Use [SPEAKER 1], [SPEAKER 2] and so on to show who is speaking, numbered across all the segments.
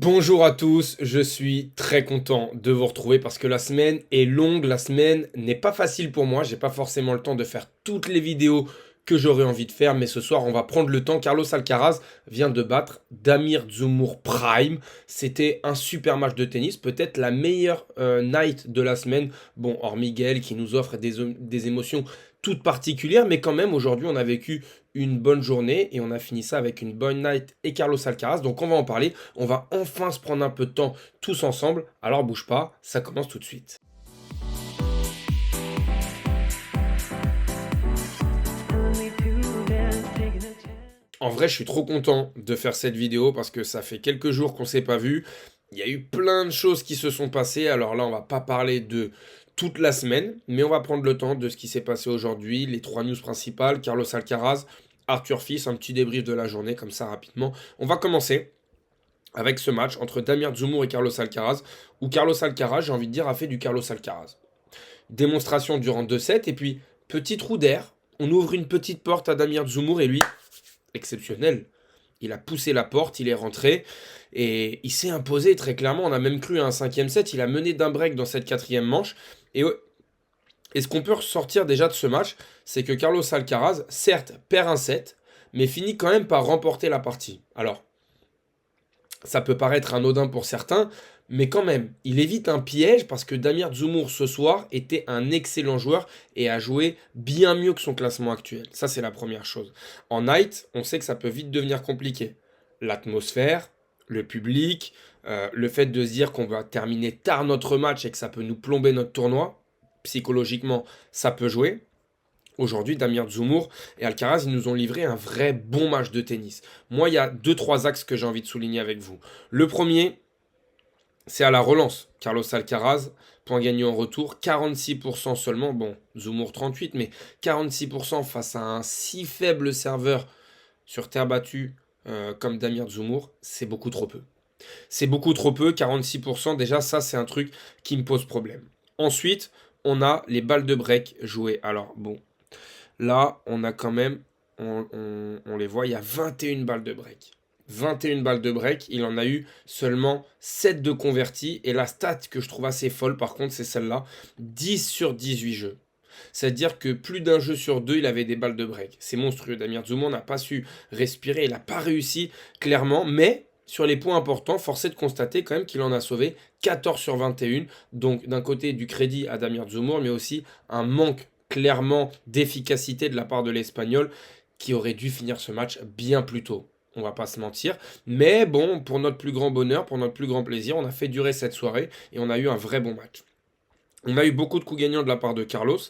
[SPEAKER 1] Bonjour à tous, je suis très content de vous retrouver parce que la semaine est longue, la semaine n'est pas facile pour moi, j'ai pas forcément le temps de faire toutes les vidéos que j'aurais envie de faire, mais ce soir on va prendre le temps. Carlos Alcaraz vient de battre Damir Dzumhur Prime, c'était un super match de tennis, peut-être la meilleure night de la semaine, bon hormis Gaël qui nous offre des émotions toutes particulières, mais quand même aujourd'hui on a vécu une bonne journée et on a fini ça avec une bonne night et Carlos Alcaraz, donc on va en parler. On va enfin se prendre un peu de temps tous ensemble. Alors bouge pas, ça commence tout de suite. En vrai, je suis trop content de faire cette vidéo parce que ça fait quelques jours qu'on s'est pas vu. Il y a eu plein de choses qui se sont passées. Alors là, on va pas parler de toute la semaine, mais on va prendre le temps de ce qui s'est passé aujourd'hui, les trois news principales, Carlos Alcaraz, Arthur Fils, un petit débrief de la journée comme ça rapidement. On va commencer avec ce match entre Damir Dzumhur et Carlos Alcaraz, où Carlos Alcaraz, j'ai envie de dire, a fait du Carlos Alcaraz. Démonstration durant 2 sets, et puis petit trou d'air, on ouvre une petite porte à Damir Dzumhur, et lui, exceptionnel. Il a poussé la porte, il est rentré, et il s'est imposé très clairement. On a même cru à un cinquième set, il a mené d'un break dans cette quatrième manche, et ce qu'on peut ressortir déjà de ce match, c'est que Carlos Alcaraz, certes, perd un set, mais finit quand même par remporter la partie. Alors, ça peut paraître anodin pour certains, mais quand même, il évite un piège parce que Damir Dzumhur ce soir était un excellent joueur et a joué bien mieux que son classement actuel. Ça, c'est la première chose. En night, on sait que ça peut vite devenir compliqué. L'atmosphère, le public, le fait de se dire qu'on va terminer tard notre match et que ça peut nous plomber notre tournoi, psychologiquement, ça peut jouer. Aujourd'hui, Damir Dzumhur et Alcaraz, ils nous ont livré un vrai bon match de tennis. Moi, il y a deux, trois axes que j'ai envie de souligner avec vous. Le premier, c'est à la relance. Carlos Alcaraz, point gagné en retour, 46% seulement. Bon, Dzumhur 38, mais 46% face à un si faible serveur sur terre battue comme Damir Dzumhur, c'est beaucoup trop peu. C'est beaucoup trop peu, 46%. Déjà, ça, c'est un truc qui me pose problème. Ensuite, on a les balles de break jouées. Alors, bon, là, on a quand même, on les voit, il y a 21 balles de break. 21 balles de break, il en a eu seulement 7 de convertis. Et la stat que je trouve assez folle, par contre, c'est celle-là, 10 sur 18 jeux. C'est-à-dire que plus d'un jeu sur deux, il avait des balles de break. C'est monstrueux. Damir Dzumhur n'a pas su respirer, il n'a pas réussi, clairement. Mais sur les points importants, force est de constater quand même qu'il en a sauvé 14 sur 21. Donc d'un côté, du crédit à Damir Dzumhur, mais aussi un manque clairement d'efficacité de la part de l'Espagnol qui aurait dû finir ce match bien plus tôt. On va pas se mentir. Mais bon, pour notre plus grand bonheur, pour notre plus grand plaisir, on a fait durer cette soirée et on a eu un vrai bon match. On a eu beaucoup de coups gagnants de la part de Carlos.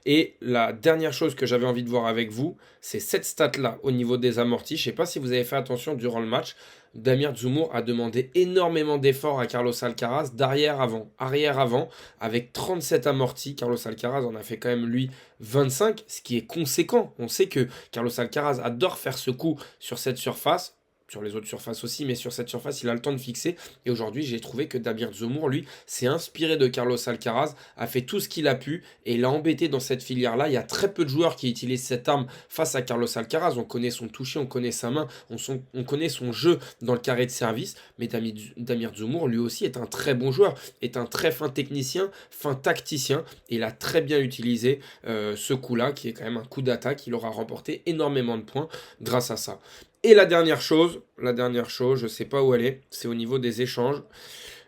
[SPEAKER 1] Et la dernière chose que j'avais envie de voir avec vous, c'est cette stat-là au niveau des amortis. Je ne sais pas si vous avez fait attention durant le match. Damir Dzumhur a demandé énormément d'efforts à Carlos Alcaraz d'arrière avant, arrière avant, avec 37 amortis. Carlos Alcaraz en a fait quand même lui 25, ce qui est conséquent. On sait que Carlos Alcaraz adore faire ce coup sur cette surface. Sur les autres surfaces aussi, mais sur cette surface, il a le temps de fixer. Et aujourd'hui, j'ai trouvé que Damir Dzumhur, lui, s'est inspiré de Carlos Alcaraz, a fait tout ce qu'il a pu et l'a embêté dans cette filière-là. Il y a très peu de joueurs qui utilisent cette arme face à Carlos Alcaraz. On connaît son toucher, on connaît sa main, on connaît son jeu dans le carré de service. Mais Damir Dzumhur, lui aussi, est un très bon joueur, est un très fin technicien, fin tacticien. Et il a très bien utilisé ce coup-là, qui est quand même un coup d'attaque. Il aura remporté énormément de points grâce à ça. Et la dernière chose, je ne sais pas où elle est, c'est au niveau des échanges.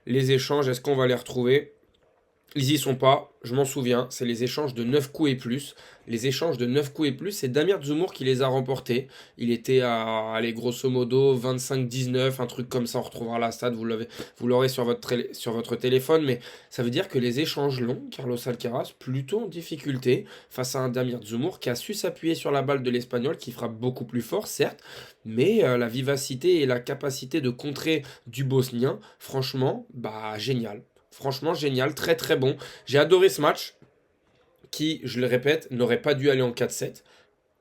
[SPEAKER 1] Les échanges, est-ce qu'on va les retrouver? Ils y sont pas, je m'en souviens, c'est les échanges de 9 coups et plus. Les échanges de 9 coups et plus, c'est Damir Dzumhur qui les a remportés. Il était à, allez, grosso modo, 25-19, un truc comme ça, on retrouvera la stat, vous l'aurez sur votre téléphone, mais ça veut dire que les échanges longs, Carlos Alcaraz, plutôt en difficulté face à un Damir Dzumhur qui a su s'appuyer sur la balle de l'Espagnol, qui frappe beaucoup plus fort, certes, mais la vivacité et la capacité de contrer du Bosnien, franchement, bah génial. Franchement, génial, très très bon. J'ai adoré ce match qui, je le répète, n'aurait pas dû aller en 4-7.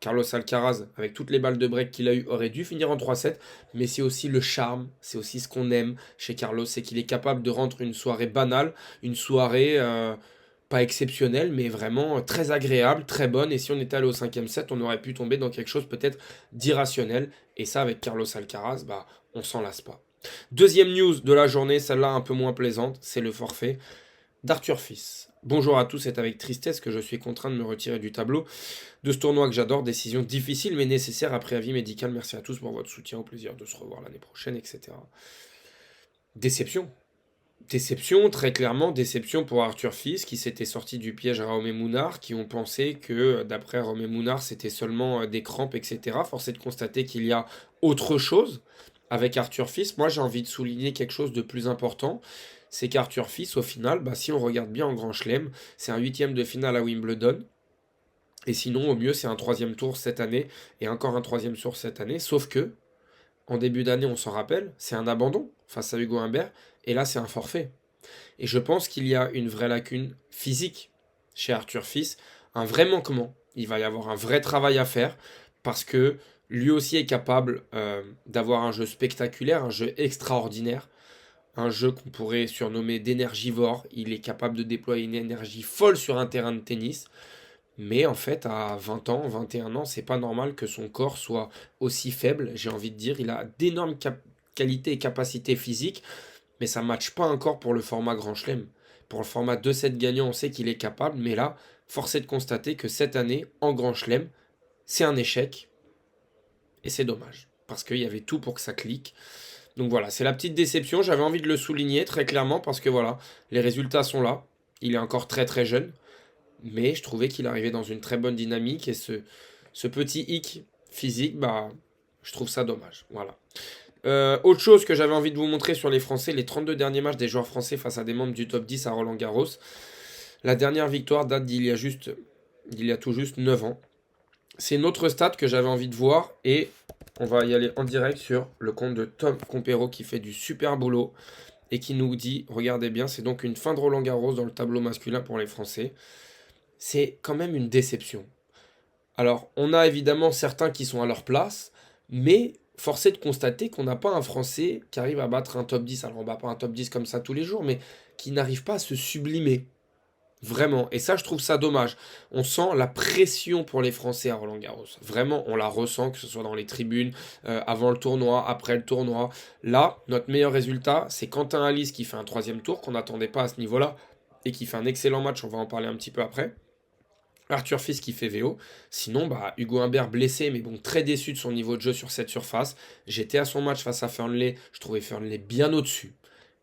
[SPEAKER 1] Carlos Alcaraz, avec toutes les balles de break qu'il a eues, aurait dû finir en 3-7. Mais c'est aussi le charme, c'est aussi ce qu'on aime chez Carlos, c'est qu'il est capable de rendre une soirée banale, une soirée pas exceptionnelle, mais vraiment très agréable, très bonne. Et si on était allé au cinquième set, on aurait pu tomber dans quelque chose peut-être d'irrationnel. Et ça, avec Carlos Alcaraz, bah, on s'en lasse pas. Deuxième news de la journée, celle-là un peu moins plaisante, c'est le forfait d'Arthur Fils. Bonjour à tous, c'est avec tristesse que je suis contraint de me retirer du tableau de ce tournoi que j'adore. Décision difficile mais nécessaire après avis médical. Merci à tous pour votre soutien, au plaisir de se revoir l'année prochaine, etc. Déception. Déception, très clairement, déception pour Arthur Fils qui s'était sorti du piège à Romé Mounard, qui ont pensé que d'après Romé Mounard c'était seulement des crampes, etc. Force est de constater qu'il y a autre chose avec Arthur Fils. Moi j'ai envie de souligner quelque chose de plus important, c'est qu'Arthur Fils au final, bah, si on regarde bien en Grand Chelem, c'est un huitième de finale à Wimbledon, et sinon au mieux c'est un troisième tour cette année, et encore un troisième tour cette année, sauf que en début d'année on s'en rappelle, c'est un abandon face à Hugo Humbert, et là c'est un forfait. Et je pense qu'il y a une vraie lacune physique chez Arthur Fils, un vrai manquement. Il va y avoir un vrai travail à faire parce que lui aussi est capable d'avoir un jeu spectaculaire, un jeu extraordinaire, un jeu qu'on pourrait surnommer d'énergivore. Il est capable de déployer une énergie folle sur un terrain de tennis. Mais en fait, à 20 ans, 21 ans, c'est pas normal que son corps soit aussi faible. J'ai envie de dire, il a d'énormes qualités et capacités physiques, mais ça ne matche pas encore pour le format Grand Chelem. Pour le format 2-7 gagnant, on sait qu'il est capable, mais là, force est de constater que cette année, en Grand Chelem, c'est un échec, et c'est dommage, parce qu'il y avait tout pour que ça clique. Donc voilà, c'est la petite déception, j'avais envie de le souligner très clairement, parce que voilà, les résultats sont là, il est encore très très jeune, mais je trouvais qu'il arrivait dans une très bonne dynamique, et ce petit hic physique, bah, je trouve ça dommage. Voilà. Autre chose que j'avais envie de vous montrer sur les Français, les 32 derniers matchs des joueurs français face à des membres du top 10 à Roland Garros. La dernière victoire date d'il y a tout juste 9 ans. C'est notre stat que j'avais envie de voir et on va y aller en direct sur le compte de Tom Compero qui fait du super boulot et qui nous dit, regardez bien, c'est donc une fin de Roland Garros dans le tableau masculin pour les Français. C'est quand même une déception. Alors, on a évidemment certains qui sont à leur place, mais force est de constater qu'on n'a pas un Français qui arrive à battre un top 10. Alors, on bat pas un top 10 comme ça tous les jours, mais qui n'arrive pas à se sublimer. Vraiment. Et ça, je trouve ça dommage. On sent la pression pour les Français à Roland-Garros. Vraiment, on la ressent, que ce soit dans les tribunes, avant le tournoi, après le tournoi. Là, notre meilleur résultat, c'est Quentin Alice qui fait un troisième tour, qu'on n'attendait pas à ce niveau-là, et qui fait un excellent match. On va en parler un petit peu après. Arthur Fils qui fait VO. Sinon, bah, Hugo Humbert blessé, mais bon, très déçu de son niveau de jeu sur cette surface. J'étais à son match face à Fernley. Je trouvais Fernley bien au-dessus.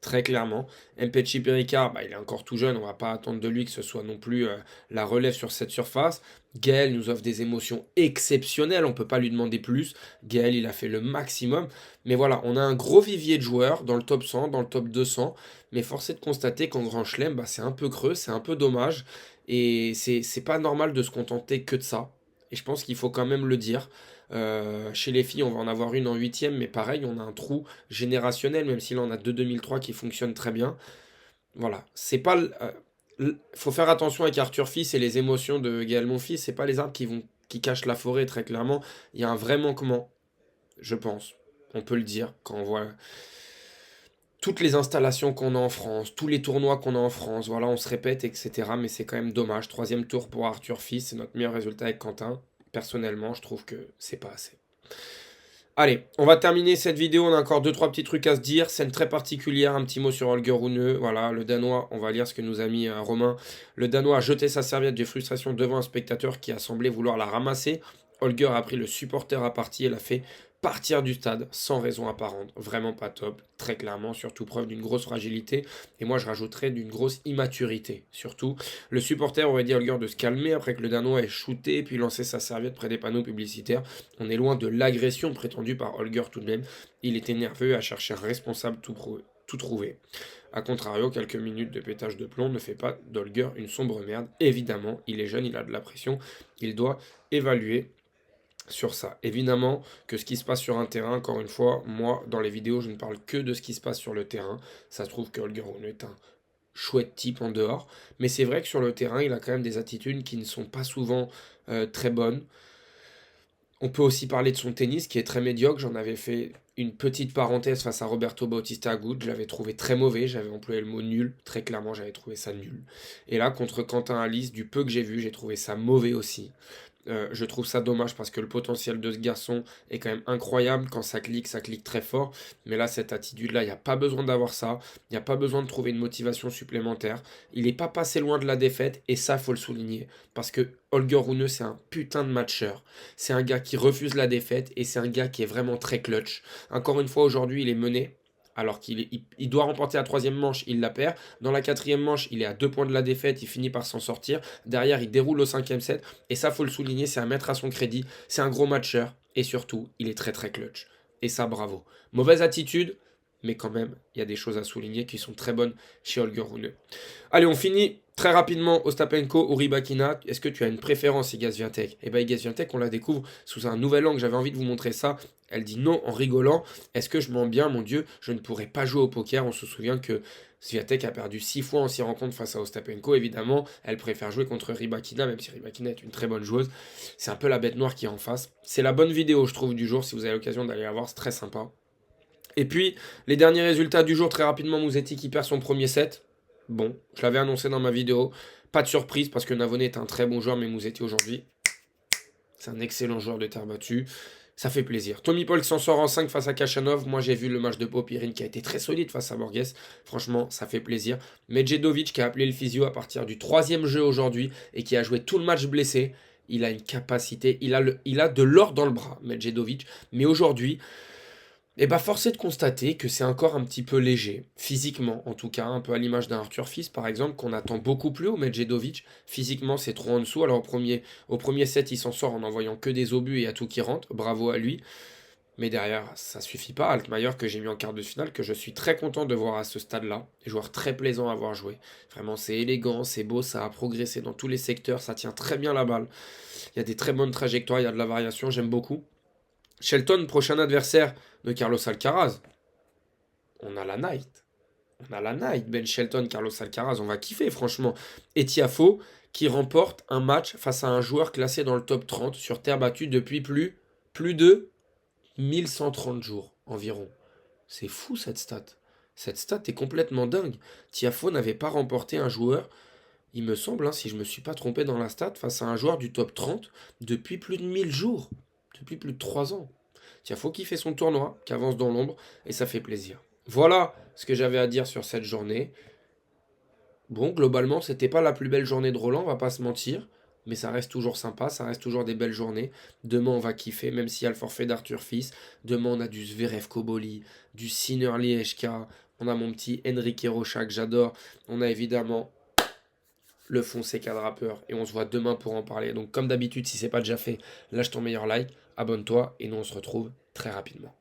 [SPEAKER 1] Très clairement. Mpetshi Pericard, bah, il est encore tout jeune. On va pas attendre de lui que ce soit non plus la relève sur cette surface. Gaël nous offre des émotions exceptionnelles. On peut pas lui demander plus. Gaël, il a fait le maximum. Mais voilà, on a un gros vivier de joueurs dans le top 100, dans le top 200. Mais force est de constater qu'en Grand Chelem, bah, c'est un peu creux, c'est un peu dommage. Et c'est pas normal de se contenter que de ça. Et je pense qu'il faut quand même le dire. Chez les filles, on va en avoir une en huitième, mais pareil, on a un trou générationnel, même si là on a deux 2003 qui fonctionnent très bien. Voilà, c'est pas. Faut faire attention avec Arthur Fils et les émotions de Gaël Monfils. C'est pas les arbres qui cachent la forêt, très clairement. Il y a un vrai manquement, je pense. On peut le dire quand on voit toutes les installations qu'on a en France, tous les tournois qu'on a en France, voilà, on se répète, etc. Mais c'est quand même dommage. Troisième tour pour Arthur Fils, c'est notre meilleur résultat avec Quentin. Personnellement, je trouve que c'est pas assez. Allez, on va terminer cette vidéo. On a encore deux trois petits trucs à se dire. Scène très particulière, un petit mot sur Holger Rune. Voilà, le Danois, on va lire ce que nous a mis Romain. Le Danois a jeté sa serviette de frustration devant un spectateur qui a semblé vouloir la ramasser. Holger a pris le supporter à partie et l'a fait partir du stade sans raison apparente. Vraiment pas top, très clairement, surtout preuve d'une grosse fragilité. Et moi je rajouterais d'une grosse immaturité, surtout. Le supporter aurait dit à Holger de se calmer après que le Danois ait shooté puis lancé sa serviette près des panneaux publicitaires. On est loin de l'agression prétendue par Holger tout de même. Il était nerveux et a cherché un responsable tout trouvé. A contrario, quelques minutes de pétage de plomb ne fait pas d'Holger une sombre merde. Évidemment, il est jeune, il a de la pression, il doit évaluer sur ça. Évidemment que ce qui se passe sur un terrain, encore une fois, moi, dans les vidéos, je ne parle que de ce qui se passe sur le terrain. Ça se trouve que Holger Rune est un chouette type en dehors, mais c'est vrai que sur le terrain, il a quand même des attitudes qui ne sont pas souvent très bonnes. On peut aussi parler de son tennis qui est très médiocre. J'en avais fait une petite parenthèse face à Roberto Bautista Agut. Je l'avais trouvé très mauvais. J'avais employé le mot nul. Très clairement, j'avais trouvé ça nul. Et là, contre Quentin Alice, du peu que j'ai vu, j'ai trouvé ça mauvais aussi. Je trouve ça dommage parce que le potentiel de ce garçon est quand même incroyable. Quand ça clique très fort. Mais là, cette attitude-là, il n'y a pas besoin d'avoir ça. Il n'y a pas besoin de trouver une motivation supplémentaire. Il n'est pas passé loin de la défaite et ça, faut le souligner. Parce que Holger Rune, c'est un putain de matcheur. C'est un gars qui refuse la défaite et c'est un gars qui est vraiment très clutch. Encore une fois, aujourd'hui, il est mené. Alors qu'il doit remporter la troisième manche, il la perd. Dans la quatrième manche, il est à 2 points de la défaite, il finit par s'en sortir. Derrière, il déroule au cinquième set. Et ça, faut le souligner, c'est à mettre à son crédit. C'est un gros matcheur. Et surtout, il est très très clutch. Et ça, bravo. Mauvaise attitude, mais quand même, il y a des choses à souligner qui sont très bonnes chez Holger Rune. Allez, on finit très rapidement Ostapenko ou Rybakina. Est-ce que tu as une préférence, Iga Swiatek? Eh bien, Iga Swiatek, on la découvre sous un nouvel angle. J'avais envie de vous montrer ça. Elle dit non en rigolant. Est-ce que je mens bien, mon Dieu? Je ne pourrais pas jouer au poker. On se souvient que Swiatek a perdu 6 fois en 6 rencontres face à Ostapenko. Évidemment, elle préfère jouer contre Rybakina, même si Rybakina est une très bonne joueuse. C'est un peu la bête noire qui est en face. C'est la bonne vidéo, je trouve, du jour. Si vous avez l'occasion d'aller la voir, c'est très sympa. Et puis, les derniers résultats du jour, très rapidement, Musetti qui perd son premier set. Bon, je l'avais annoncé dans ma vidéo. Pas de surprise parce que Navone est un très bon joueur, mais Musetti aujourd'hui, c'est un excellent joueur de terre battue. Ça fait plaisir. Tommy Paul s'en sort en 5 face à Kachanov. Moi, j'ai vu le match de Popyrin qui a été très solide face à Borges. Franchement, ça fait plaisir. Medjedovic qui a appelé le physio à partir du 3e jeu aujourd'hui et qui a joué tout le match blessé. Il a une capacité, il a de l'or dans le bras, Medjedovic. Mais aujourd'hui, et bah force est de constater que c'est encore un petit peu léger, physiquement en tout cas, un peu à l'image d'un Arthur Fils par exemple, qu'on attend beaucoup plus au Medjedovic. Physiquement c'est trop en dessous, alors au premier set il s'en sort en envoyant que des obus et à tout qui rentre, bravo à lui. Mais derrière ça suffit pas, Altmaier que j'ai mis en quart de finale, que je suis très content de voir à ce stade-là, joueur très plaisant à voir jouer. Vraiment c'est élégant, c'est beau, ça a progressé dans tous les secteurs, ça tient très bien la balle. Il y a des très bonnes trajectoires, il y a de la variation, j'aime beaucoup. Shelton, prochain adversaire de Carlos Alcaraz. On a la night. On a la night. Ben Shelton, Carlos Alcaraz, on va kiffer, franchement. Et Tiafoe, qui remporte un match face à un joueur classé dans le top 30 sur terre battue depuis plus de 1130 jours environ. C'est fou cette stat. Cette stat est complètement dingue. Tiafoe n'avait pas remporté un joueur, il me semble, hein, si je ne me suis pas trompé dans la stat, face à un joueur du top 30 depuis plus de 1000 jours. Depuis plus de 3 ans. Tiafoe qui fait son tournoi, qui avance dans l'ombre, et ça fait plaisir. Voilà ce que j'avais à dire sur cette journée. Bon, globalement, c'était pas la plus belle journée de Roland, on va pas se mentir, mais ça reste toujours sympa, ça reste toujours des belles journées. Demain, on va kiffer, même s'il y a le forfait d'Arthur Fils. Demain, on a du Zverev Koboli, du Sinner Liechka, on a mon petit Enrique Rocha que j'adore, on a évidemment le Fonseca Draper, et on se voit demain pour en parler. Donc comme d'habitude, si c'est pas déjà fait, lâche ton meilleur like, abonne-toi, et nous on se retrouve très rapidement.